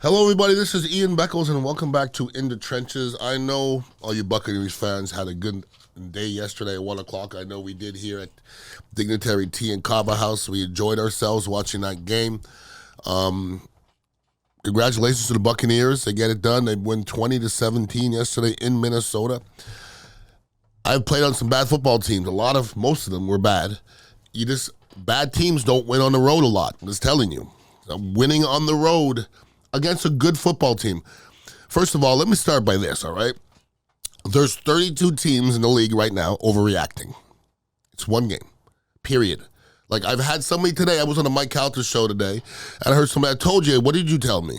Hello, everybody. This is Ian Beckles, and welcome back to In the Trenches. I know all you Buccaneers fans had a good day yesterday at 1 o'clock. I know we did here at Dignitary Tea and Kava House. We enjoyed ourselves watching that game. Congratulations to the Buccaneers. They get it done. They win 20-17 yesterday in Minnesota. I've played on some bad football teams. Most of them were bad. Bad teams don't win on the road a lot. I'm just telling you. Winning on the road against a good football team. First of all, let me start by this, all right? There's 32 teams in the league right now overreacting. It's one game, period. Like, I've had somebody today, I was on the Mike Calter show today, and I heard somebody, I told you, what did you tell me?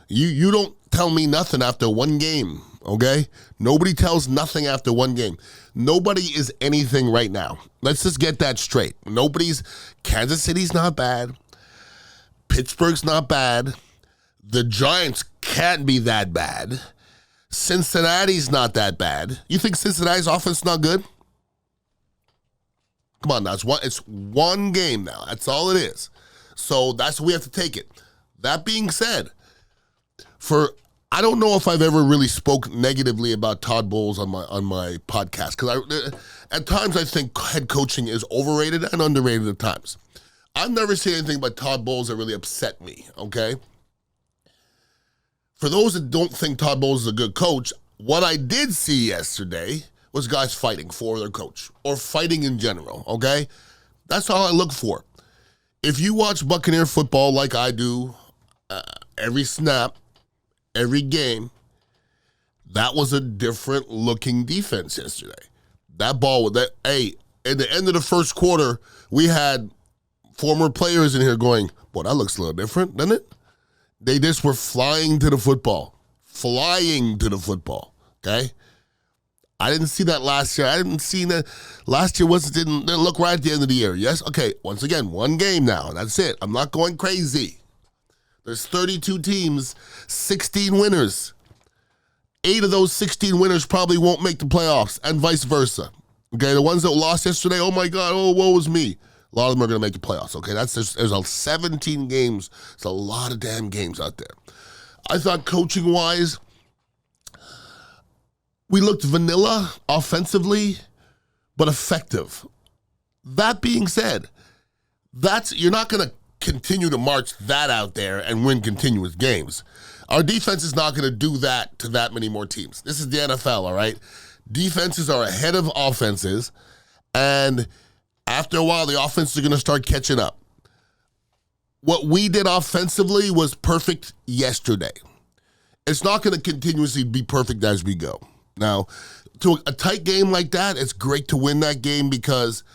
You don't tell me nothing after one game, okay? Nobody tells nothing after one game. Nobody is anything right now. Let's just get that straight. Kansas City's not bad. Pittsburgh's not bad. The Giants can't be that bad. Cincinnati's not that bad. You think Cincinnati's offense not good? Come on now, it's one game now. That's all it is. So that's we have to take it. That being said, I don't know if I've ever really spoke negatively about Todd Bowles on my podcast, because at times I think head coaching is overrated and underrated at times. I've never seen anything about Todd Bowles that really upset me, okay? For those that don't think Todd Bowles is a good coach, what I did see yesterday was guys fighting for their coach or fighting in general, okay? That's all I look for. If you watch Buccaneer football like I do, every snap, every game, that was a different looking defense yesterday. At the end of the first quarter, we had former players in here going, boy, that looks a little different, doesn't it? They just were flying to the football, okay? I didn't see that last year. I didn't see that. Last year didn't look right at the end of the year. Yes? Okay, once again, one game now. That's it. I'm not going crazy. There's 32 teams, 16 winners. 8 of those 16 winners probably won't make the playoffs, and vice versa. Okay, the ones that lost yesterday, oh my God, woe is me. A lot of them are going to make the playoffs, okay? There's 17 games. It's a lot of damn games out there. I thought coaching-wise, we looked vanilla offensively, but effective. That being said, you're not going to continue to march that out there and win continuous games. Our defense is not going to do that to that many more teams. This is the NFL, all right? Defenses are ahead of offenses, and after a while, the offenses are going to start catching up. What we did offensively was perfect yesterday. It's not going to continuously be perfect as we go. Now, to a tight game like that, it's great to win that game because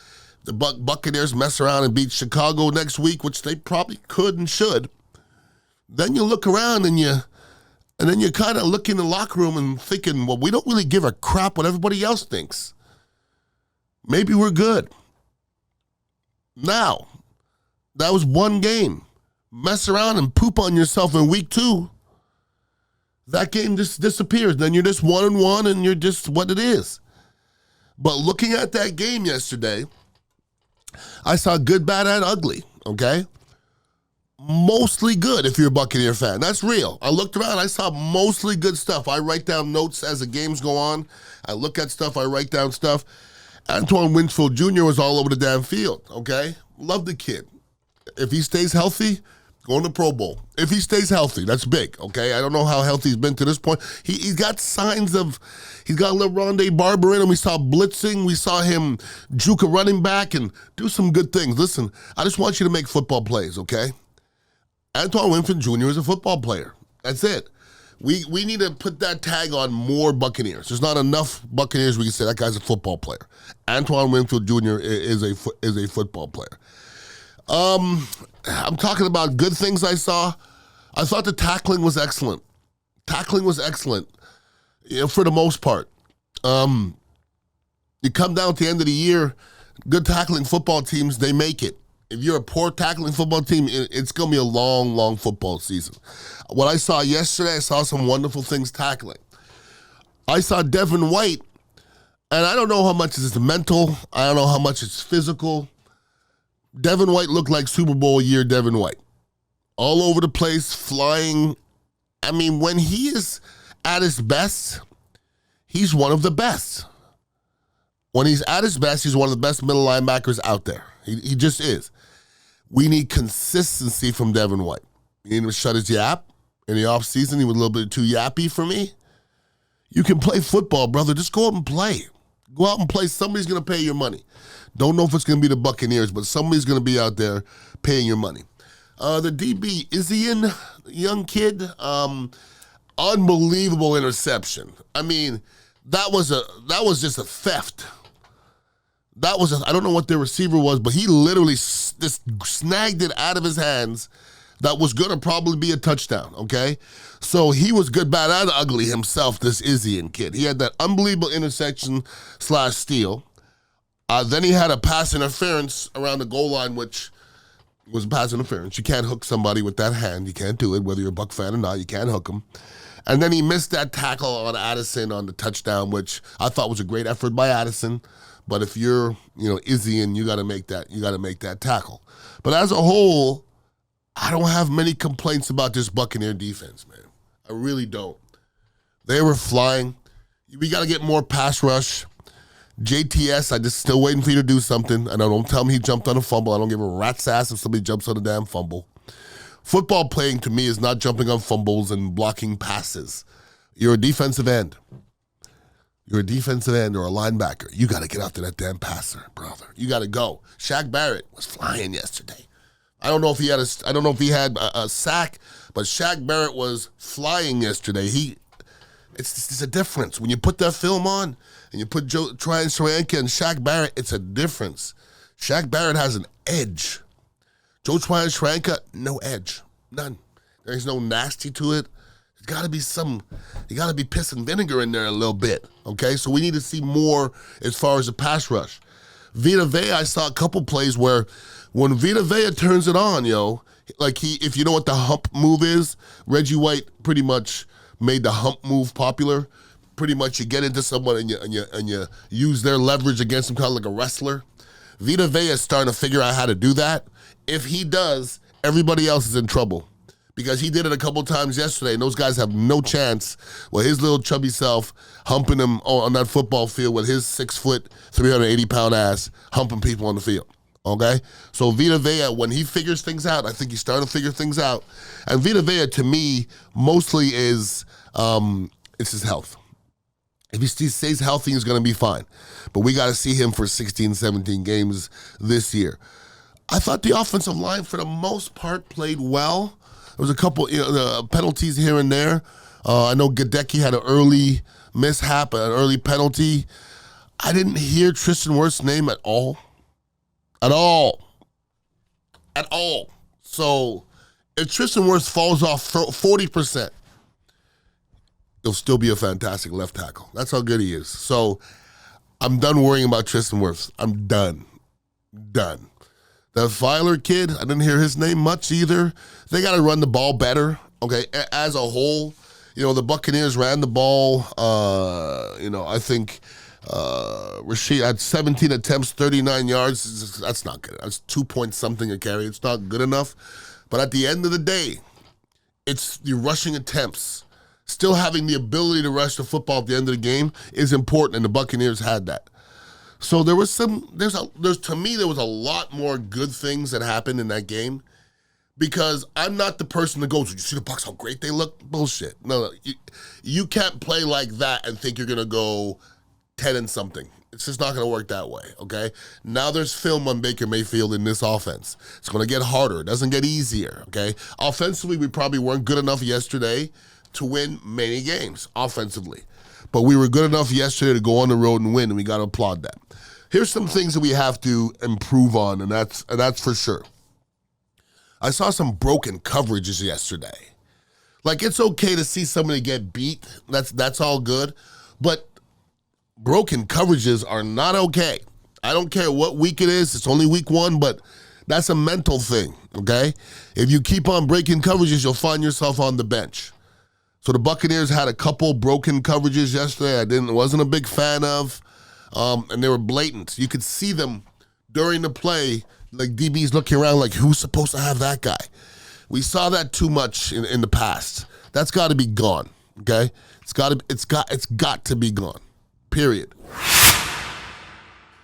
the Buccaneers mess around and beat Chicago next week, which they probably could and should. Then you look around and then you kind of look in the locker room and thinking, well, we don't really give a crap what everybody else thinks. Maybe we're good. Now, that was one game. Mess around and poop on yourself in week 2. That game just disappears. Then you're just 1-1 and you're just what it is. But looking at that game yesterday, I saw good, bad, and ugly, okay? Mostly good if you're a Buccaneer fan. That's real. I looked around. I saw mostly good stuff. I write down notes as the games go on. I look at stuff. I write down stuff. Antoine Winfield Jr. was all over the damn field, okay? Love the kid. If he stays healthy, going to Pro Bowl. If he stays healthy, that's big, okay? I don't know how healthy he's been to this point. He's got signs of, he's got a little Rondé Barber in him. We saw blitzing. We saw him juke a running back and do some good things. Listen, I just want you to make football plays, okay? Antoine Winfield Jr. is a football player. That's it. We need to put that tag on more Buccaneers. There's not enough Buccaneers we can say that guy's a football player. Antoine Winfield Jr. is a football player. I'm talking about good things I saw. I thought the tackling was excellent. For the most part. You come down at the end of the year, good tackling football teams, they make it. If you're a poor tackling football team, it's going to be a long, long football season. What I saw yesterday, I saw some wonderful things tackling. I saw Devin White, and I don't know how much is mental. I don't know how much it's physical. Devin White looked like Super Bowl year Devin White. All over the place, flying I mean, when he is at his best, he's one of the best. When he's at his best, he's one of the best middle linebackers out there. He just is. We need consistency from Devin White. You need him to shut his yap. In the offseason, he was a little bit too yappy for me. You can play football, brother. Just go out and play. Go out and play. Somebody's going to pay your money. Don't know if it's going to be the Buccaneers, but somebody's going to be out there paying your money. The DB, Izian, young kid, unbelievable interception. I mean, that was just a theft. I don't know what their receiver was, but he literally just snagged it out of his hands. That was going to probably be a touchdown, okay? So he was good, bad, and ugly himself, this Izian kid. He had that unbelievable interception/steal. Then he had a pass interference around the goal line, which was pass interference. You can't hook somebody with that hand. You can't do it, whether you're a Buck fan or not. You can't hook him. And then he missed that tackle on Addison on the touchdown, which I thought was a great effort by Addison. But if you're, Izian, you got to make that. You got to make that tackle. But as a whole, I don't have many complaints about this Buccaneer defense, man. I really don't. They were flying. We got to get more pass rush. JTS, I just still waiting for you to do something. And don't tell me he jumped on a fumble. I don't give a rat's ass if somebody jumps on a damn fumble. Football playing to me is not jumping on fumbles and blocking passes. You're a defensive end. You're a defensive end or a linebacker. You got to get after that damn passer, brother. You got to go. Shaq Barrett was flying yesterday. I don't know if he had a sack, but Shaq Barrett was flying yesterday. It's a difference. When you put that film on and you put Tryon Shoyinka and Shaq Barrett, it's a difference. Shaq Barrett has an edge. Joe Tryon Shoyinka, no edge. None. There's no nasty to it. You got to be piss and vinegar in there a little bit, okay? So we need to see more as far as the pass rush. Vita Vea, I saw a couple plays where when Vita Vea turns it on, if you know what the hump move is, Reggie White pretty much made the hump move popular. Pretty much you get into someone and you use their leverage against them, kind of like a wrestler. Vita Vea is starting to figure out how to do that. If he does, everybody else is in trouble. Because he did it a couple times yesterday, and those guys have no chance with his little chubby self humping them on that football field with his 6 foot, 380-pound ass humping people on the field. Okay? So Vita Vea, when he figures things out, I think he's starting to figure things out. And Vita Vea, to me, mostly is it's his health. If he stays healthy, he's going to be fine. But we got to see him for 16, 17 games this year. I thought the offensive line, for the most part, played well. There was a couple penalties here and there. I know Gadecki had an early mishap, an early penalty. I didn't hear Tristan Wirfs' name at all. At all. So if Tristan Wirfs falls off 40%, he'll still be a fantastic left tackle. That's how good he is. So I'm done worrying about Tristan Wirfs. I'm done. The Filer kid, I didn't hear his name much either. They got to run the ball better, okay? As a whole, the Buccaneers ran the ball. I think Rashid had 17 attempts, 39 yards. That's not good. That's 2 point something a carry. It's not good enough. But at the end of the day, it's the rushing attempts. Still having the ability to rush the football at the end of the game is important, and the Buccaneers had that. So there was to me, there was a lot more good things that happened in that game, because I'm not the person that goes, you see the Bucs, how great they look? Bullshit. No, you can't play like that and think you're going to go 10 and something. It's just not going to work that way, okay? Now there's film on Baker Mayfield in this offense. It's going to get harder. It doesn't get easier, okay? Offensively, we probably weren't good enough yesterday to win many games offensively. But we were good enough yesterday to go on the road and win, and we got to applaud that. Here's some things that we have to improve on, and that's for sure. I saw some broken coverages yesterday. Like, it's okay to see somebody get beat. That's all good. But broken coverages are not okay. I don't care what week it is. It's only week 1, but that's a mental thing, okay? If you keep on breaking coverages, you'll find yourself on the bench. So the Buccaneers had a couple broken coverages yesterday I wasn't a big fan of, and they were blatant. You could see them during the play, like DBs looking around like, who's supposed to have that guy? We saw that too much in the past. That's got to be gone. Okay, it's got to be gone. Period.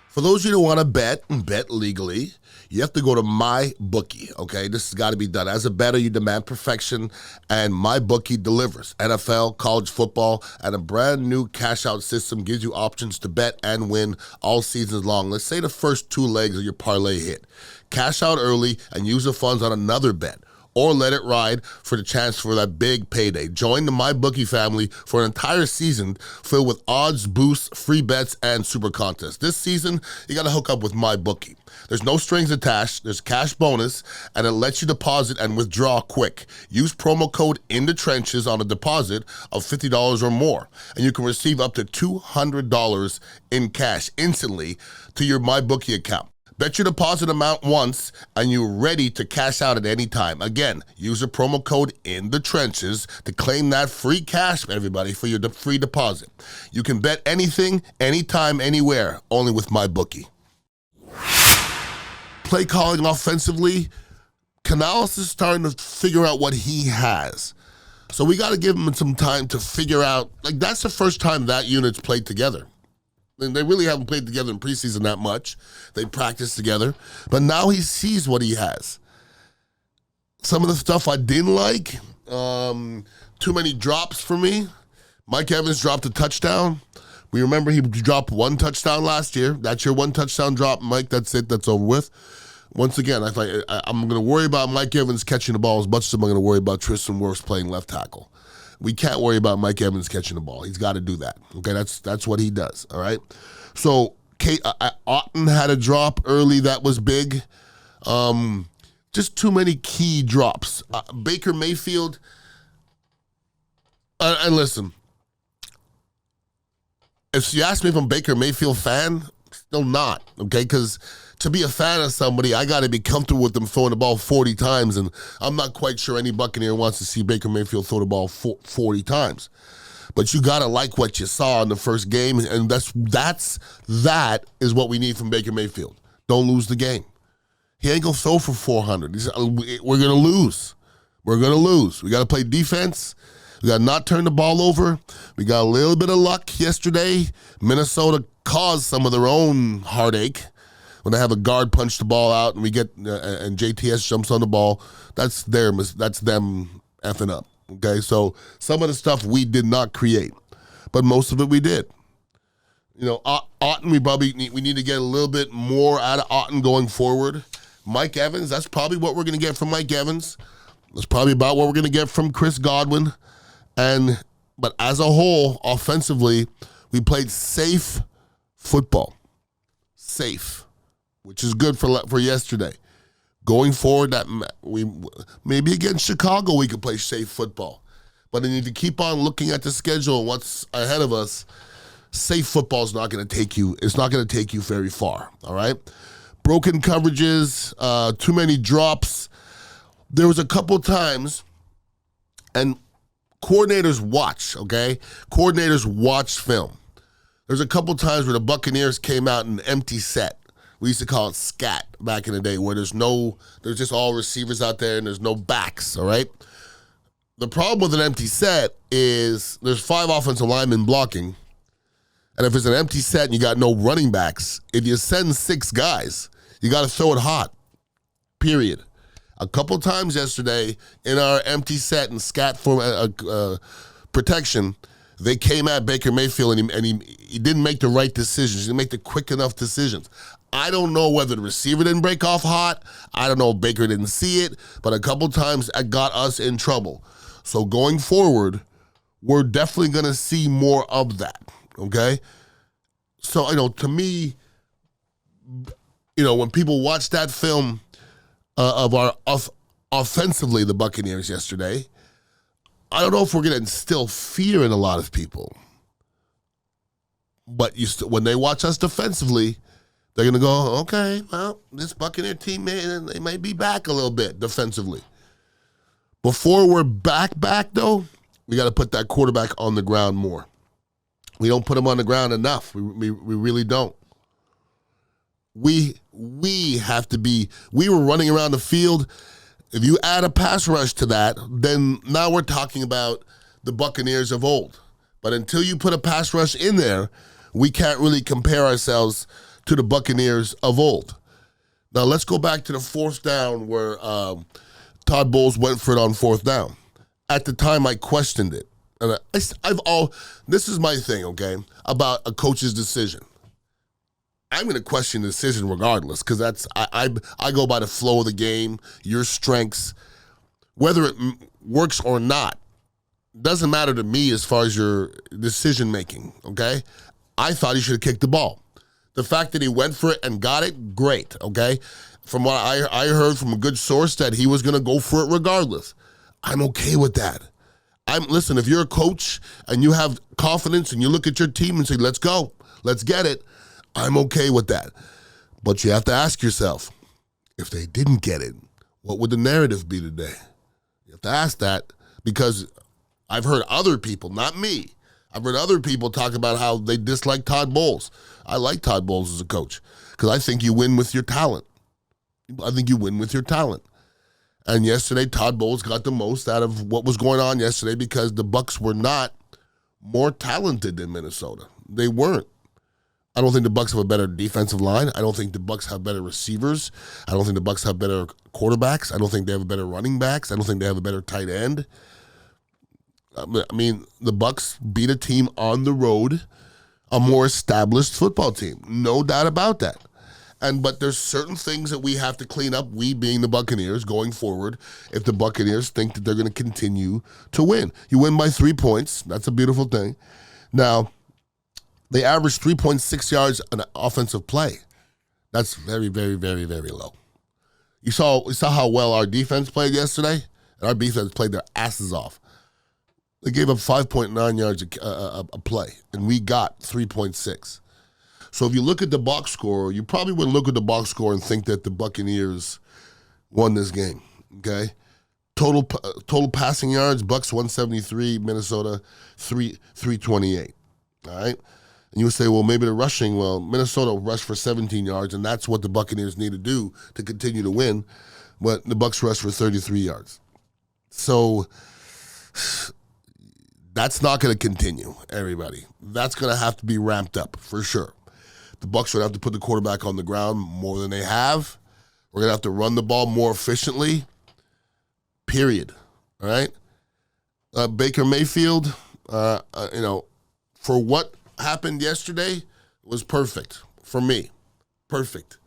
For those of you who want to bet and bet legally, you have to go to MyBookie, okay? This has got to be done. As a bettor, you demand perfection, and MyBookie delivers. NFL, college football, and a brand new cash-out system gives you options to bet and win all seasons long. Let's say the first 2 legs of your parlay hit. Cash out early and use the funds on another bet, or let it ride for the chance for that big payday. Join the MyBookie family for an entire season filled with odds, boosts, free bets, and super contests. This season, you got to hook up with MyBookie. There's no strings attached, there's cash bonus, and it lets you deposit and withdraw quick. Use promo code INTHETRENCHES on a deposit of $50 or more, and you can receive up to $200 in cash instantly to your MyBookie account. Bet your deposit amount once, and you're ready to cash out at any time. Again, use the promo code INTHETRENCHES to claim that free cash, everybody, for your free deposit. You can bet anything, anytime, anywhere, only with MyBookie. Play calling offensively, Canales is starting to figure out what he has. So we got to give him some time to figure out, like, that's the first time that unit's played together. And they really haven't played together in preseason that much. They practiced together. But now he sees what he has. Some of the stuff I didn't like, too many drops for me. Mike Evans dropped a touchdown. We remember he dropped 1 touchdown last year. That's your 1 touchdown drop, Mike. That's it. That's over with. Once again, I'm going to worry about Mike Evans catching the ball as much as I'm going to worry about Tristan Wirfs playing left tackle. We can't worry about Mike Evans catching the ball. He's got to do that. Okay, that's what he does. All right. So Otten had a drop early that was big. Just too many key drops. Baker Mayfield. And listen, if you ask me if I'm a Baker Mayfield fan, still not. Okay, because to be a fan of somebody, I got to be comfortable with them throwing the ball 40 times, and I'm not quite sure any Buccaneer wants to see Baker Mayfield throw the ball 40 times. But you got to like what you saw in the first game, and that is what we need from Baker Mayfield. Don't lose the game. He ain't going to throw for 400. We're going to lose. We're going to lose. We got to play defense. We got to not turn the ball over. We got a little bit of luck yesterday. Minnesota caused some of their own heartache. When they have a guard punch the ball out and we get and JTS jumps on the ball, that's them effing up. Okay, so some of the stuff we did not create, but most of it we did. You know, Otten, we need to get a little bit more out of Otten going forward. Mike Evans, that's probably what we're going to get from Mike Evans. That's probably about what we're going to get from Chris Godwin. But as a whole, offensively, we played safe football. Safe. Which is good for yesterday. Going forward, that maybe against Chicago we could play safe football, but I need to keep on looking at the schedule and what's ahead of us. Safe football is not going to take you. It's not going to take you very far. All right. Broken coverages, too many drops. There was a couple times, and coordinators watch. Okay, coordinators watch film. There's a couple times where the Buccaneers came out in an empty set. We used to call it scat back in the day, where there's just all receivers out there and there's no backs, all right? The problem with an empty set is there's 5 offensive linemen blocking, and if it's an empty set and you got no running backs, if you send 6 guys, you got to throw it hot, period. A couple times yesterday in our empty set and scat form protection, they came at Baker Mayfield and he didn't make the right decisions. He didn't make the quick enough decisions. I don't know whether the receiver didn't break off hot. I don't know if Baker didn't see it, but a couple times it got us in trouble. So going forward, we're definitely going to see more of that, okay? So, to me, when people watch that film of our offensively, the Buccaneers yesterday, I don't know if we're going to instill fear in a lot of people. But when they watch us defensively, they're going to go, okay, well, this Buccaneer team, they might be back a little bit defensively. Before we're back, though, we got to put that quarterback on the ground more. We don't put him on the ground enough. We really don't. We have to be, we were running around the field. If you add a pass rush to that, then now we're talking about the Buccaneers of old. But until you put a pass rush in there, we can't really compare ourselves to the Buccaneers of old. Now let's go back to the fourth down where Todd Bowles went for it on fourth down. At the time, I questioned it. And this is my thing, okay, about a coach's decision. I'm going to question the decision regardless, because I go by the flow of the game, your strengths, whether it works or not. Doesn't matter to me as far as your decision making. Okay, I thought he should have kicked the ball. The fact that he went for it and got it, great. Okay, from what I heard from a good source that he was going to go for it regardless. I'm okay with that. Listen, if you're a coach and you have confidence and you look at your team and say, let's go, let's get it, I'm okay with that. But you have to ask yourself, if they didn't get it, what would the narrative be today? You have to ask that, because I've heard other people, not me, I've heard other people talk about how they dislike Todd Bowles. I like Todd Bowles as a coach because I think you win with your talent. And yesterday, Todd Bowles got the most out of what was going on yesterday because the Bucs were not more talented than Minnesota. They weren't. I don't think the Bucs have a better defensive line. I don't think the Bucs have better receivers. I don't think the Bucs have better quarterbacks. I don't think they have better running backs. I don't think they have a better tight end. I mean, the Bucs beat a team on the road, a more established football team. No doubt about that. But there's certain things that we have to clean up, we being the Buccaneers, going forward, if the Buccaneers think that they're going to continue to win. You win by 3 points. That's a beautiful thing. Now, they averaged 3.6 yards on an offensive play. That's very, very, very, very low. You saw how well our defense played yesterday? And our defense played their asses off. They gave up 5.9 yards a play, and we got 3.6. So if you look at the box score, you probably would look at the box score and think that the Buccaneers won this game, okay? Total passing yards, Bucs 173, Minnesota 328, all right? And you would say, well, maybe the rushing, Minnesota rushed for 17 yards, and that's what the Buccaneers need to do to continue to win, but the Bucs rushed for 33 yards. So that's not going to continue, everybody. That's going to have to be ramped up for sure. The Bucs would have to put the quarterback on the ground more than they have. We're going to have to run the ball more efficiently, period. All right? Baker Mayfield, for what happened yesterday, was perfect for me. Perfect.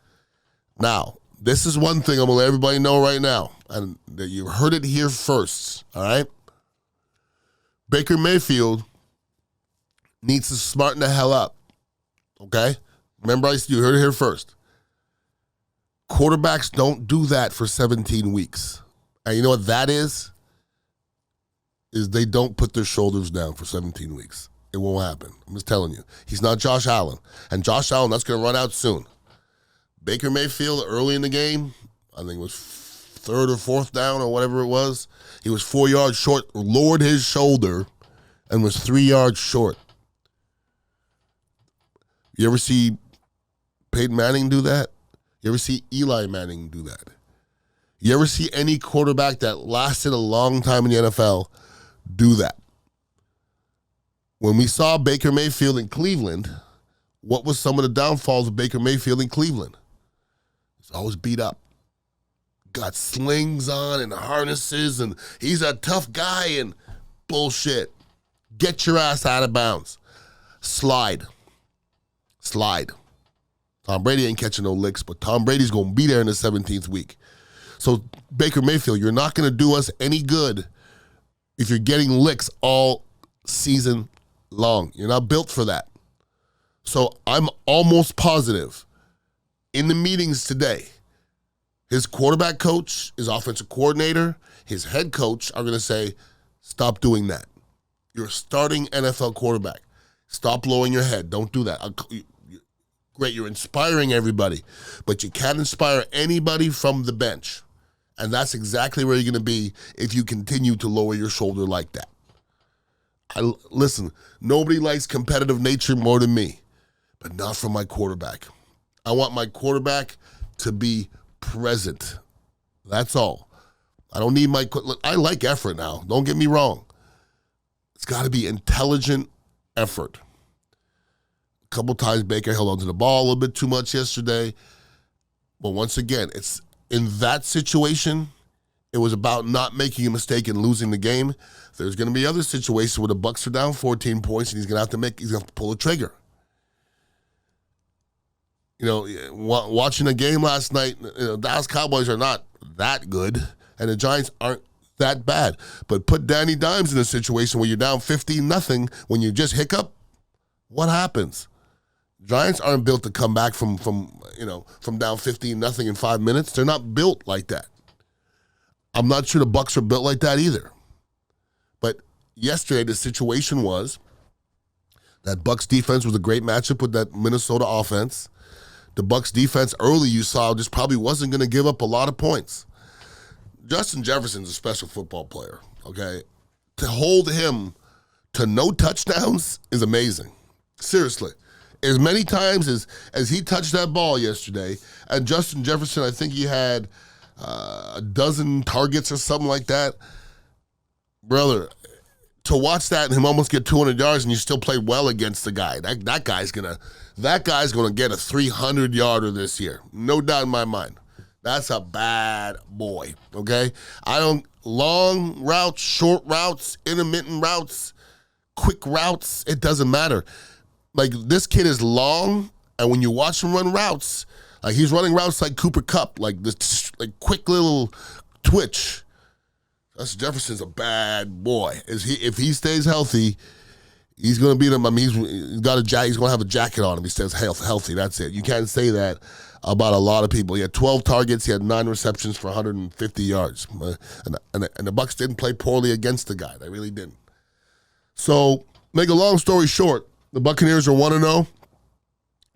Now, this is one thing I'm going to let everybody know right now, and that you heard it here first, all right? Baker Mayfield needs to smarten the hell up, okay? Remember, you heard it here first. Quarterbacks don't do that for 17 weeks. And you know what that is? Is they don't put their shoulders down for 17 weeks. It won't happen. I'm just telling you. He's not Josh Allen. And Josh Allen, that's going to run out soon. Baker Mayfield, early in the game, I think it was third or fourth down or whatever it was, he was 4 yards short, lowered his shoulder, and was 3 yards short. You ever see Peyton Manning do that? You ever see Eli Manning do that? You ever see any quarterback that lasted a long time in the NFL do that? When we saw Baker Mayfield in Cleveland, what was some of the downfalls of Baker Mayfield in Cleveland? He's always beat up. Got slings on and harnesses, and he's a tough guy, and bullshit. Get your ass out of bounds. Slide. Tom Brady ain't catching no licks, but Tom Brady's going to be there in the 17th week. So, Baker Mayfield, you're not going to do us any good if you're getting licks all season long. You're not built for that. So, I'm almost positive in the meetings today, his quarterback coach, his offensive coordinator, his head coach are going to say, stop doing that. You're a starting NFL quarterback. Stop lowering your head. Don't do that. Great, you're inspiring everybody, but you can't inspire anybody from the bench. And that's exactly where you're going to be if you continue to lower your shoulder like that. Listen, nobody likes competitive nature more than me, but not from my quarterback. I want my quarterback to be present. That's all. I don't need look, I like effort now. Don't get me wrong. It's got to be intelligent effort. A couple times Baker held onto the ball a little bit too much yesterday. But once again, it's in that situation, it was about not making a mistake and losing the game. There's going to be other situations where the Bucs are down 14 points and he's going to have to pull a trigger. You know, watching the game last night, Dallas Cowboys are not that good, and the Giants aren't that bad. But put Danny Dimes in a situation where you're down 15-0 when you just hiccup, what happens? Giants aren't built to come back from down 15-0 in 5 minutes. They're not built like that. I'm not sure the Bucs are built like that either. But yesterday, the situation was that Bucs defense was a great matchup with that Minnesota offense. The Bucs defense early, you saw, just probably wasn't going to give up a lot of points. Justin Jefferson's a special football player, okay? To hold him to no touchdowns is amazing. Seriously. As many times as he touched that ball yesterday, and Justin Jefferson, I think he had a dozen targets or something like that. Brother, to watch that and him almost get 200 yards and you still play well against the guy, that guy's gonna get a 300-yarder this year. No doubt in my mind. That's a bad boy, okay? Long routes, short routes, intermittent routes, quick routes, it doesn't matter. Like, this kid is long, and when you watch him run routes, like he's running routes like Cooper Kupp, like this like quick little twitch. Justin Jefferson's a bad boy. If he stays healthy, he's going to beat him. I mean, he's going to have a jacket on him. He stays healthy. That's it. You can't say that about a lot of people. He had 12 targets. He had 9 receptions for 150 yards. And the Bucs didn't play poorly against the guy. They really didn't. So, make a long story short, the Buccaneers are 1-0.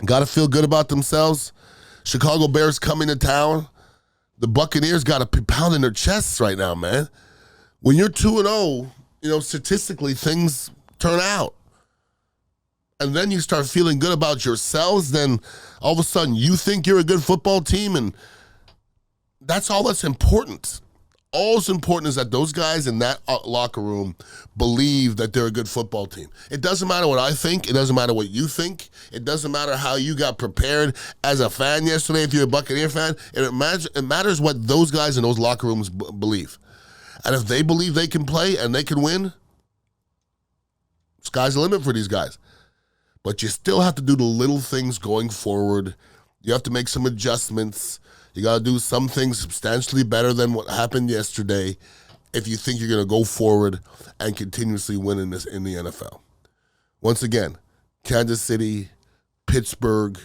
Got to feel good about themselves. Chicago Bears coming to town. The Buccaneers got to be pounding their chests right now, man. When you're 2-0, statistically, things turn out. And then you start feeling good about yourselves, then all of a sudden you think you're a good football team, and that's all that's important. All that's important is that those guys in that locker room believe that they're a good football team. It doesn't matter what I think. It doesn't matter what you think. It doesn't matter how you got prepared as a fan yesterday if you're a Buccaneer fan. It matters what those guys in those locker rooms believe. And if they believe they can play and they can win, sky's the limit for these guys. But you still have to do the little things going forward. You have to make some adjustments. You got to do some things substantially better than what happened yesterday if you think you're going to go forward and continuously win in the NFL. Once again, Kansas City, Pittsburgh,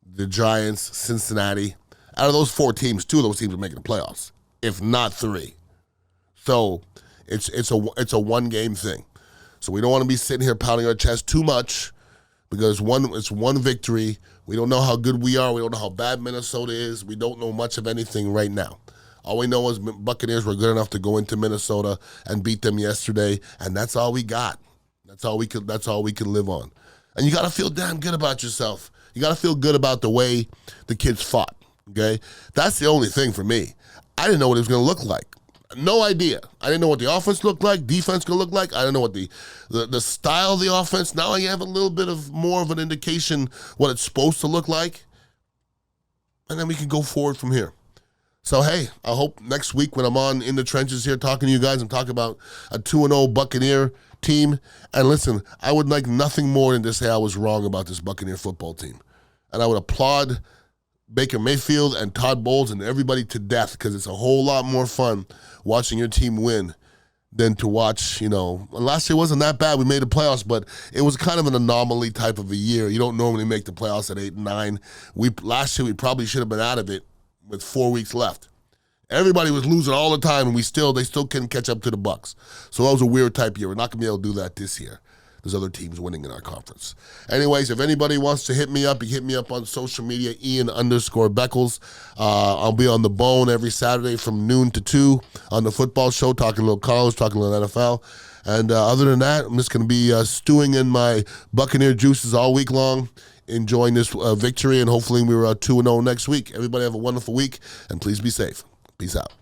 the Giants, Cincinnati. Out of those 4 teams, 2 of those teams are making the playoffs, if not 3. So it's a one-game thing. So we don't want to be sitting here pounding our chest too much because it's one victory. We don't know how good we are. We don't know how bad Minnesota is. We don't know much of anything right now. All we know is Buccaneers were good enough to go into Minnesota and beat them yesterday, and that's all we got. That's all we can live on. And you got to feel damn good about yourself. You got to feel good about the way the kids fought, okay? That's the only thing for me. I didn't know what it was going to look like. No idea. I didn't know what the offense looked like, defense could look like. I didn't know what the style of the offense. Now I have a little bit of more of an indication what it's supposed to look like. And then we can go forward from here. So, hey, I hope next week when I'm on in the trenches here talking to you guys and talking about a 2-0 Buccaneer team. And listen, I would like nothing more than to say I was wrong about this Buccaneer football team. And I would applaud Baker Mayfield and Todd Bowles and everybody to death because it's a whole lot more fun watching your team win than to watch, last year wasn't that bad. We made the playoffs, but it was kind of an anomaly type of a year. You don't normally make the playoffs at 8 and 9. Last year we probably should have been out of it with 4 weeks left. Everybody was losing all the time, and they still couldn't catch up to the Bucs. So that was a weird type year. We're not going to be able to do that this year. There's other teams winning in our conference. Anyways, if anybody wants to hit me up, you hit me up on social media, Ian_Beckles. I'll be on the bone every Saturday from noon to 2 on the football show, talking a little college, talking a little NFL. And other than that, I'm just going to be stewing in my Buccaneer juices all week long, enjoying this victory, and hopefully we're 2-0 next week. Everybody have a wonderful week, and please be safe. Peace out.